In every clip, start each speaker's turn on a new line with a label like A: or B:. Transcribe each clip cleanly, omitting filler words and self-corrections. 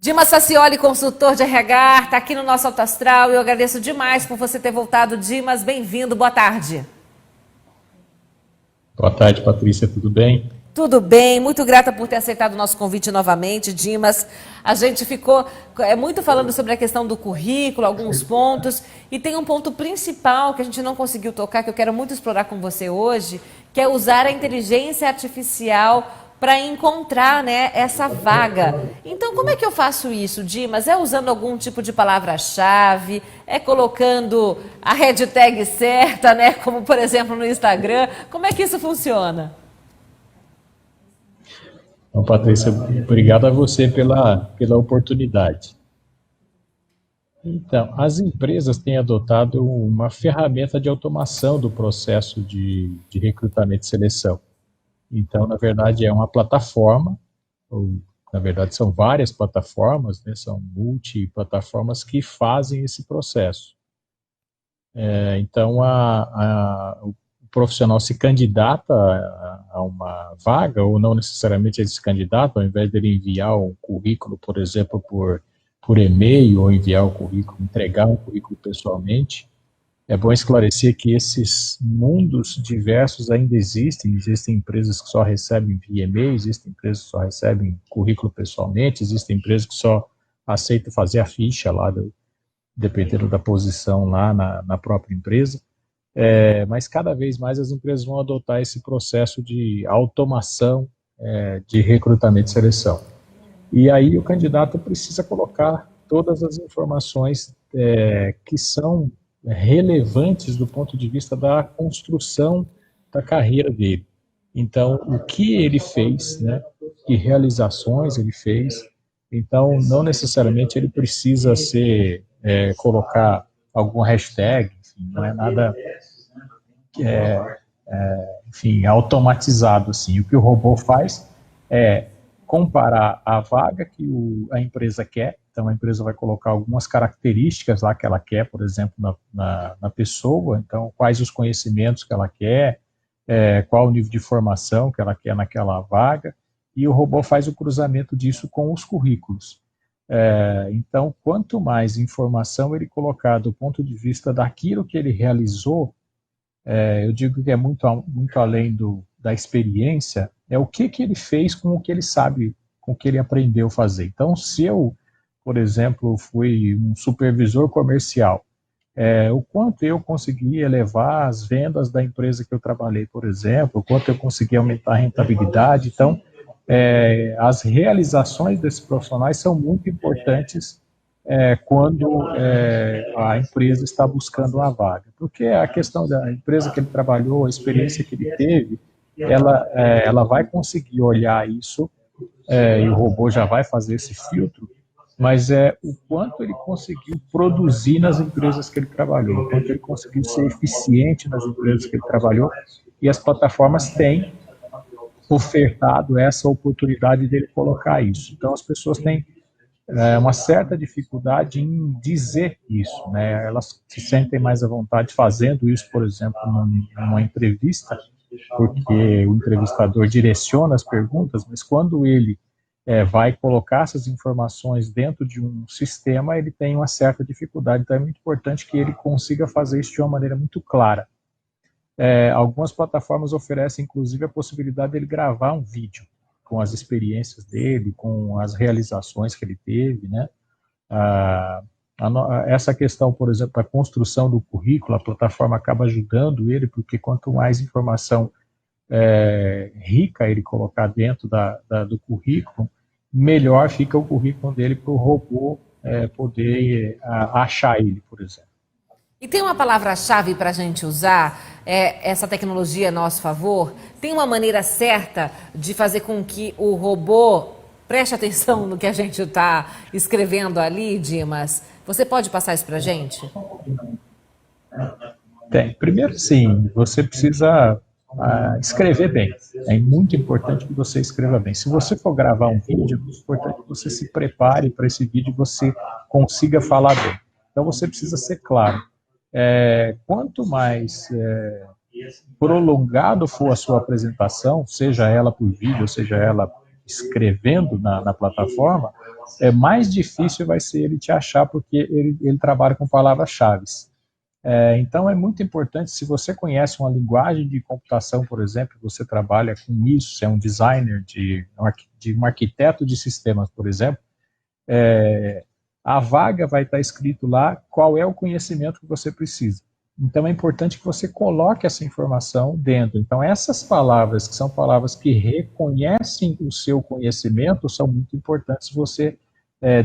A: Dimas Sacioli, consultor de RH, está aqui no nosso Alto Astral e eu agradeço demais por você ter voltado. Dimas, bem-vindo, boa tarde.
B: Boa tarde, Patrícia, tudo bem?
A: Tudo bem, muito grata por ter aceitado o nosso convite novamente, Dimas. A gente ficou muito falando sobre a questão do currículo, alguns pontos, e tem um ponto principal que a gente não conseguiu tocar, que eu quero muito explorar com você hoje, que é usar a inteligência artificial para encontrar, né, essa vaga. Então, como é que eu faço isso, Dimas? É usando algum tipo de palavra-chave? É colocando a hashtag certa, né, como, por exemplo, no Instagram? Como é que isso funciona?
B: Então, Patrícia, obrigado a você pela oportunidade. Então, as empresas têm adotado uma ferramenta de automação do processo de recrutamento e seleção. Então, na verdade, é uma plataforma, ou na verdade são várias plataformas, né, são multiplataformas que fazem esse processo. Então, o profissional se candidata a uma vaga, ou não necessariamente ele se candidata, ao invés dele enviar um currículo, por exemplo, por e-mail, ou enviar o currículo, entregar um currículo pessoalmente. É bom esclarecer que esses mundos diversos ainda existem empresas que só recebem via e-mail, existem empresas que só recebem currículo pessoalmente, existem empresas que só aceitam fazer a ficha lá, dependendo da posição lá na própria empresa. Mas cada vez mais as empresas vão adotar esse processo de automação de recrutamento e seleção. E aí o candidato precisa colocar todas as informações que são relevantes do ponto de vista da construção da carreira dele. Então, o que ele fez, né, que realizações ele fez. Então, não necessariamente ele precisa colocar alguma hashtag, enfim, não é nada enfim, automatizado, assim. O que o robô faz é comparar a vaga que a empresa quer. Então, a empresa vai colocar algumas características lá que ela quer, por exemplo, na pessoa. Então, quais os conhecimentos que ela quer, qual o nível de formação que ela quer naquela vaga, e o robô faz o cruzamento disso com os currículos. Então, quanto mais informação ele colocar do ponto de vista daquilo que ele realizou, eu digo que é muito além da experiência, é o que ele fez com o que ele sabe, com o que ele aprendeu a fazer. Então, se eu, por exemplo, fui um supervisor comercial, o quanto eu consegui elevar as vendas da empresa que eu trabalhei, por exemplo, o quanto eu consegui aumentar a rentabilidade. Então, as realizações desses profissionais são muito importantes quando a empresa está buscando uma vaga. Porque a questão da empresa que ele trabalhou, a experiência que ele teve, ela vai conseguir olhar isso, e o robô já vai fazer esse filtro, mas o quanto ele conseguiu produzir nas empresas que ele trabalhou, o quanto ele conseguiu ser eficiente nas empresas que ele trabalhou, e as plataformas têm ofertado essa oportunidade dele colocar isso. Então, as pessoas têm uma certa dificuldade em dizer isso, né? Elas se sentem mais à vontade fazendo isso, por exemplo, numa entrevista, porque o entrevistador direciona as perguntas, mas quando ele vai colocar essas informações dentro de um sistema, ele tem uma certa dificuldade. Então é muito importante que ele consiga fazer isso de uma maneira muito clara. Algumas plataformas oferecem, inclusive, a possibilidade dele gravar um vídeo com as experiências dele, com as realizações que ele teve, né? Essa questão, por exemplo, da construção do currículo, a plataforma acaba ajudando ele, porque quanto mais informação rica ele colocar dentro do currículo, melhor fica o currículo dele para o robô poder achar ele, por exemplo.
A: E tem uma palavra-chave para a gente usar, essa tecnologia a nosso favor? Tem uma maneira certa de fazer com que o robô preste atenção no que a gente está escrevendo ali, Dimas? Você pode passar isso para a gente?
B: Tem. Primeiro, sim, você precisa escrever bem. É muito importante que você escreva bem. Se você for gravar um vídeo, é muito importante que você se prepare para esse vídeo e você consiga falar bem. Então, você precisa ser claro. Quanto mais prolongado for a sua apresentação, seja ela por vídeo, seja ela escrevendo na plataforma, mais difícil vai ser ele te achar, porque ele trabalha com palavras-chave. Então, é muito importante, se você conhece uma linguagem de computação, por exemplo, você trabalha com isso, você é um designer, um arquiteto de sistemas, por exemplo, a vaga vai estar escrito lá qual é o conhecimento que você precisa. Então, é importante que você coloque essa informação dentro. Então, essas palavras, que são palavras que reconhecem o seu conhecimento, são muito importantes você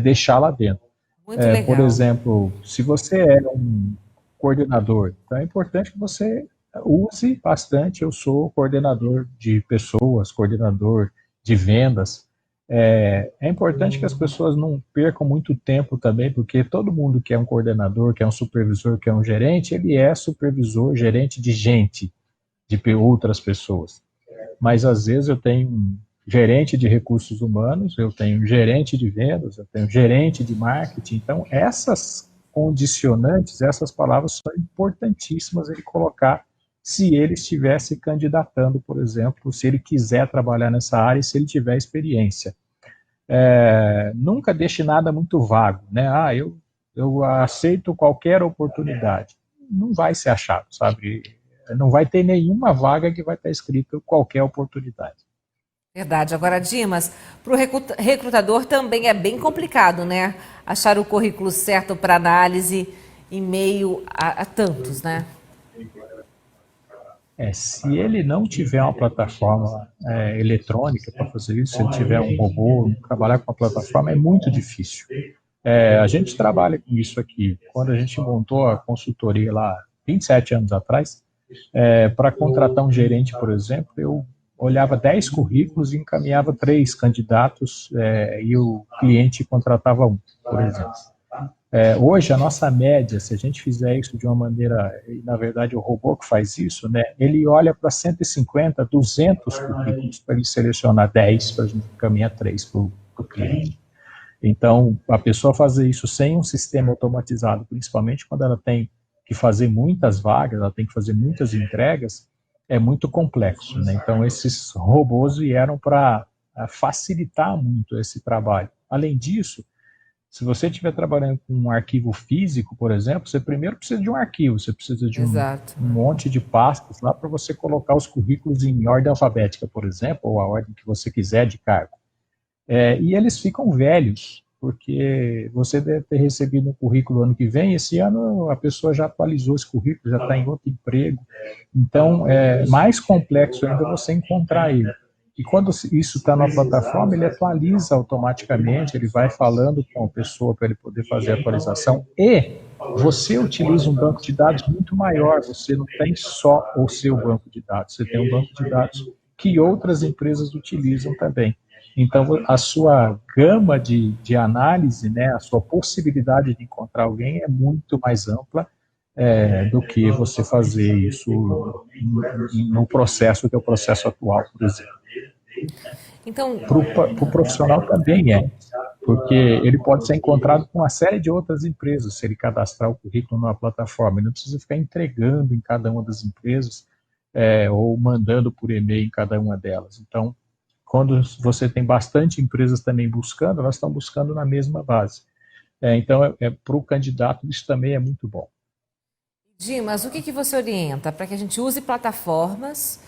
B: deixar lá dentro.
A: Muito legal.
B: Por exemplo, se você é um coordenador, então é importante que você use bastante, eu sou coordenador de pessoas, coordenador de vendas. É importante que as pessoas não percam muito tempo também, porque todo mundo que é um coordenador, que é um supervisor, que é um gerente, ele é supervisor, gerente de gente, de outras pessoas. Mas às vezes eu tenho um gerente de recursos humanos, eu tenho um gerente de vendas, eu tenho um gerente de marketing. Então, essas condicionantes, essas palavras são importantíssimas ele colocar se ele estiver se candidatando, por exemplo, se ele quiser trabalhar nessa área e se ele tiver experiência. Nunca deixe nada muito vago, né? Eu aceito qualquer oportunidade. Não vai ser achado, sabe? Não vai ter nenhuma vaga que vai estar escrito qualquer oportunidade.
A: Verdade. Agora, Dimas, para o recrutador também é bem complicado, né? Achar o currículo certo para análise em meio a tantos, né?
B: Se ele não tiver uma plataforma eletrônica para fazer isso, se ele tiver um robô, trabalhar com uma plataforma é muito difícil. A gente trabalha com isso aqui. Quando a gente montou a consultoria lá 27 anos atrás, para contratar um gerente, por exemplo, eu olhava 10 currículos e encaminhava 3 candidatos e o cliente contratava um, por exemplo. Hoje, a nossa média, se a gente fizer isso de uma maneira, e na verdade o robô que faz isso, né, ele olha para 150, 200 currículos para ele selecionar 10, para a gente encaminhar 3 para o cliente. Então, a pessoa fazer isso sem um sistema automatizado, principalmente quando ela tem que fazer muitas vagas, ela tem que fazer muitas entregas, é muito complexo, né? Então, esses robôs vieram para facilitar muito esse trabalho. Além disso, se você estiver trabalhando com um arquivo físico, por exemplo, você primeiro precisa de um arquivo, você precisa de um monte de pastas lá para você colocar os currículos em ordem alfabética, por exemplo, ou a ordem que você quiser de cargo. E eles ficam velhos, porque você deve ter recebido um currículo ano que vem, esse ano a pessoa já atualizou esse currículo, já está em outro emprego. Então, é mais complexo ainda você encontrar ele. E quando isso está na plataforma, ele atualiza automaticamente, ele vai falando com a pessoa para ele poder fazer a atualização. E você utiliza um banco de dados muito maior, você não tem só o seu banco de dados, você tem um banco de dados que outras empresas utilizam também. Então, a sua gama de análise, né, a sua possibilidade de encontrar alguém é muito mais ampla do que você fazer isso no processo que é o processo atual, por exemplo.
A: Então,
B: para o profissional também porque ele pode ser encontrado com uma série de outras empresas, se ele cadastrar o currículo numa plataforma. Ele não precisa ficar entregando em cada uma das empresas ou mandando por e-mail em cada uma delas. Então, quando você tem bastante empresas também buscando, elas estão buscando na mesma base. Então, para o candidato, isso também é muito bom.
A: Dimas, o que você orienta para que a gente use plataformas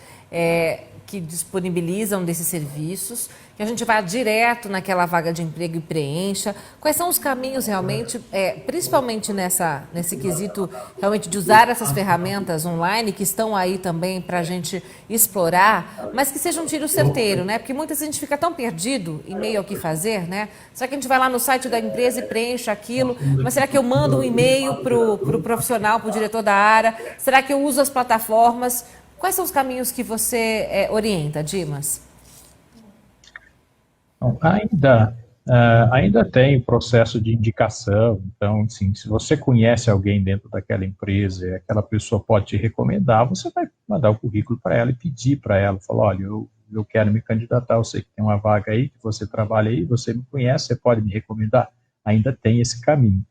A: que disponibilizam desses serviços, que a gente vá direto naquela vaga de emprego e preencha? Quais são os caminhos realmente, principalmente nesse quesito realmente de usar essas ferramentas online que estão aí também para a gente explorar, mas que seja um tiro certeiro, né? Porque muitas vezes a gente fica tão perdido em meio ao que fazer, né? Será que a gente vai lá no site da empresa e preenche aquilo? Mas será que eu mando um e-mail para o profissional, para o diretor da área? Será que eu uso as plataformas? Quais são os caminhos que você orienta, Dimas?
B: Bom, ainda tem o processo de indicação. Então, assim, se você conhece alguém dentro daquela empresa e aquela pessoa pode te recomendar, você vai mandar o currículo para ela e pedir para ela, falar, olha, eu quero me candidatar, eu sei que tem uma vaga aí, que você trabalha aí, você me conhece, você pode me recomendar. Ainda tem esse caminho.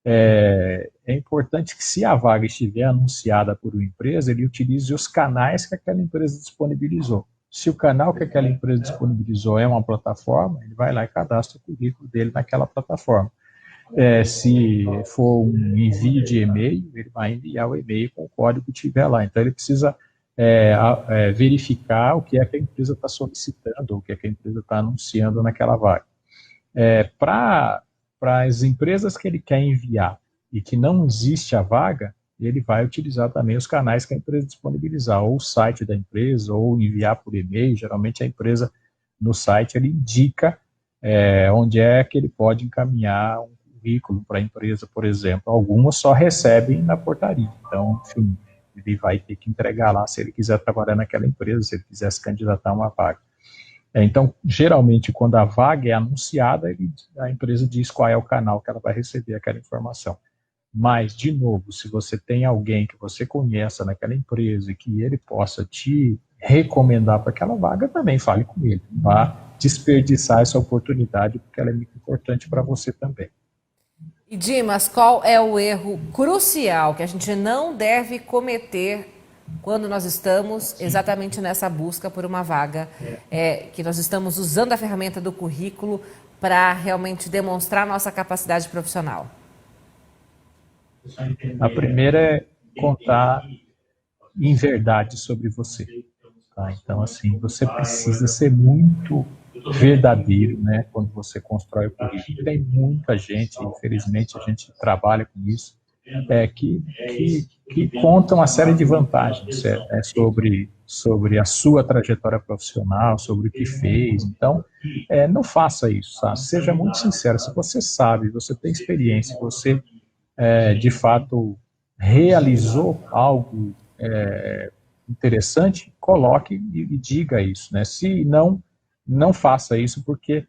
B: É importante que, se a vaga estiver anunciada por uma empresa, ele utilize os canais que aquela empresa disponibilizou. Se o canal que aquela empresa disponibilizou é uma plataforma, ele vai lá e cadastra o currículo dele naquela plataforma. Se for um envio de e-mail, ele vai enviar o e-mail com o código que tiver lá. Então, ele precisa verificar o que é que a empresa está solicitando, o que é que a empresa está anunciando naquela vaga. Para as empresas que ele quer enviar e que não existe a vaga, ele vai utilizar também os canais que a empresa disponibilizar, ou o site da empresa, ou enviar por e-mail. Geralmente a empresa, no site, ele indica onde é que ele pode encaminhar um currículo para a empresa, por exemplo. Algumas só recebem na portaria. Então, enfim, ele vai ter que entregar lá se ele quiser trabalhar naquela empresa, se ele quiser se candidatar a uma vaga. Então, geralmente, quando a vaga é anunciada, a empresa diz qual é o canal que ela vai receber aquela informação. Mas, de novo, se você tem alguém que você conheça naquela empresa e que ele possa te recomendar para aquela vaga, também fale com ele. Não vá desperdiçar essa oportunidade, porque ela é muito importante para você também.
A: E Dimas, qual é o erro crucial que a gente não deve cometer quando nós estamos exatamente nessa busca por uma vaga, que nós estamos usando a ferramenta do currículo para realmente demonstrar nossa capacidade profissional?
B: A primeira é contar em verdade sobre você. Tá? Então, assim, você precisa ser muito verdadeiro, né, quando você constrói o currículo. Tem muita gente, infelizmente, a gente trabalha com isso, que conta uma série de vantagens sobre a sua trajetória profissional, sobre o que fez. Então, não faça isso, sabe? Seja muito sincero. Se você sabe, você tem experiência, você, de fato, realizou algo interessante, coloque e diga isso, né? Se não faça isso, porque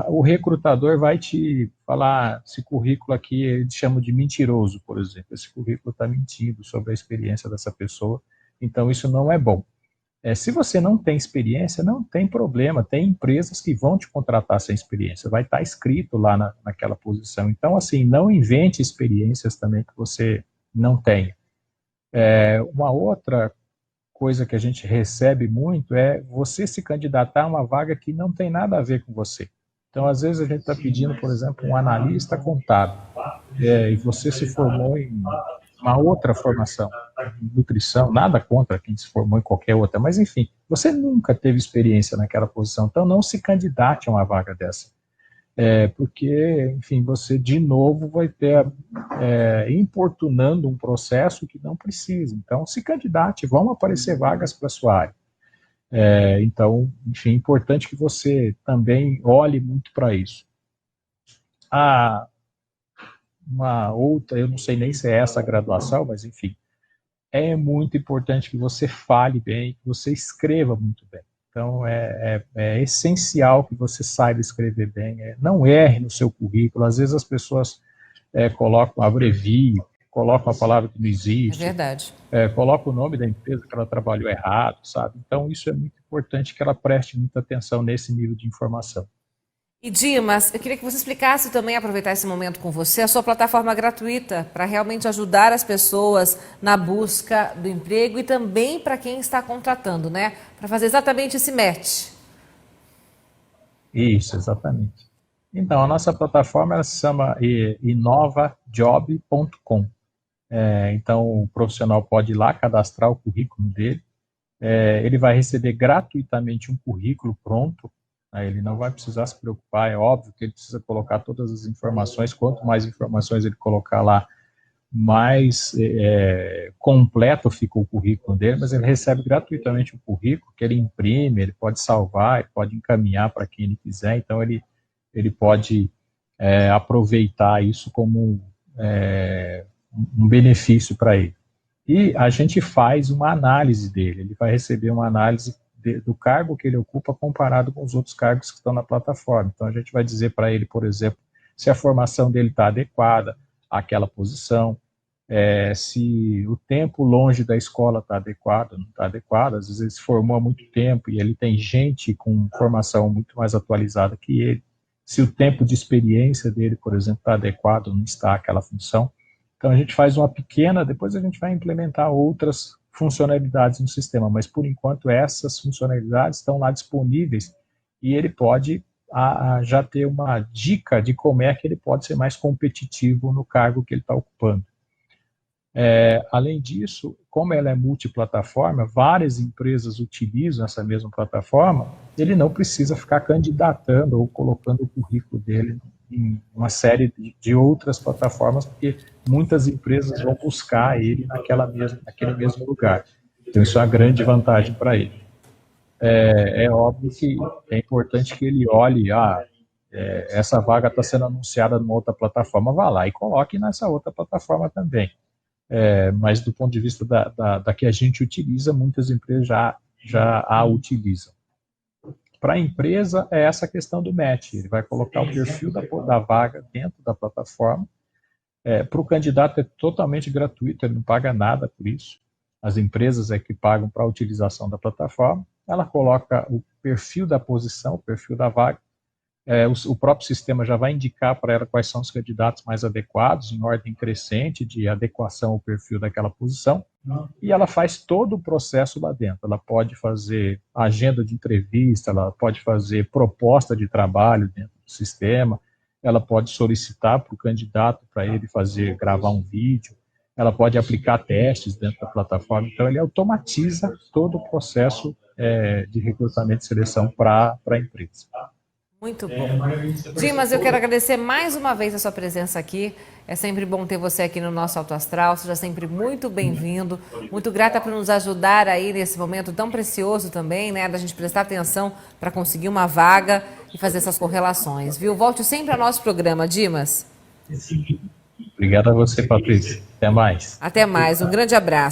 B: o recrutador vai te falar, esse currículo aqui, eles chamam de mentiroso, por exemplo, esse currículo está mentindo sobre a experiência dessa pessoa, então isso não é bom. Se você não tem experiência, não tem problema, tem empresas que vão te contratar sem experiência, vai estar escrito lá naquela posição. Então, assim, não invente experiências também que você não tenha. Uma outra coisa que a gente recebe muito é você se candidatar a uma vaga que não tem nada a ver com você. Então, às vezes, a gente está pedindo, por exemplo, um analista contábil, e você se formou em uma outra formação, nutrição, nada contra quem se formou em qualquer outra, mas, enfim, você nunca teve experiência naquela posição, então não se candidate a uma vaga dessa. Porque, enfim, você de novo vai ter importunando um processo que não precisa. Então, se candidate, vão aparecer vagas para a sua área. Então, enfim, é importante que você também olhe muito para isso. Uma outra, eu não sei nem se é essa a graduação, mas, enfim, é muito importante que você fale bem, que você escreva muito bem. Então, é essencial que você saiba escrever bem, não erre no seu currículo. Às vezes as pessoas colocam abrevio, colocam a palavra que não existe.
A: É verdade.
B: Colocam o nome da empresa que ela trabalhou errado, sabe? Então, isso é muito importante que ela preste muita atenção nesse nível de informação.
A: E Dimas, eu queria que você explicasse também, aproveitar esse momento com você, a sua plataforma gratuita para realmente ajudar as pessoas na busca do emprego e também para quem está contratando, né? Para fazer exatamente esse match.
B: Isso, exatamente. Então, a nossa plataforma ela se chama inovajob.com. Então, o profissional pode ir lá cadastrar o currículo dele. Ele vai receber gratuitamente um currículo pronto. Ele não vai precisar se preocupar, é óbvio que ele precisa colocar todas as informações, quanto mais informações ele colocar lá, mais completo fica o currículo dele, mas ele recebe gratuitamente o currículo, que ele imprime, ele pode salvar, ele pode encaminhar para quem ele quiser, então ele pode aproveitar isso como um benefício para ele. E a gente faz uma análise dele, ele vai receber uma análise do cargo que ele ocupa comparado com os outros cargos que estão na plataforma. Então, a gente vai dizer para ele, por exemplo, se a formação dele está adequada àquela posição, se o tempo longe da escola está adequado, não está adequado, às vezes ele se formou há muito tempo e ele tem gente com formação muito mais atualizada que ele, se o tempo de experiência dele, por exemplo, está adequado, não está àquela função. Então, a gente faz uma pequena, depois a gente vai implementar outras funcionalidades no sistema, mas por enquanto essas funcionalidades estão lá disponíveis e ele pode já ter uma dica de como é que ele pode ser mais competitivo no cargo que ele está ocupando. Além disso, como ela é multiplataforma, várias empresas utilizam essa mesma plataforma, ele não precisa ficar candidatando ou colocando o currículo dele em uma série de outras plataformas, porque muitas empresas vão buscar ele naquele mesmo lugar. Então, isso é uma grande vantagem para ele. É óbvio que é importante que ele olhe, essa vaga está sendo anunciada numa outra plataforma, vá lá e coloque nessa outra plataforma também. Mas do ponto de vista da que a gente utiliza, muitas empresas já a utilizam. Para a empresa, é essa questão do match. Ele vai colocar o perfil da vaga dentro da plataforma. Para o candidato é totalmente gratuito, ele não paga nada por isso. As empresas é que pagam para a utilização da plataforma. Ela coloca o perfil da posição, o perfil da vaga. O próprio sistema já vai indicar para ela quais são os candidatos mais adequados, em ordem crescente de adequação ao perfil daquela posição, e ela faz todo o processo lá dentro. Ela pode fazer agenda de entrevista, ela pode fazer proposta de trabalho dentro do sistema, ela pode solicitar para o candidato para ele gravar um vídeo, ela pode aplicar testes dentro da plataforma, então ele automatiza todo o processo de recrutamento e seleção para a empresa.
A: Muito bom. Dimas, eu quero agradecer mais uma vez a sua presença aqui. É sempre bom ter você aqui no nosso Alto Astral. Seja sempre muito bem-vindo. Muito grata por nos ajudar aí nesse momento tão precioso também, né? Da gente prestar atenção para conseguir uma vaga e fazer essas correlações, viu? Volte sempre ao nosso programa, Dimas.
B: Obrigado a você, Patrícia. Até mais.
A: Até mais. Um grande abraço.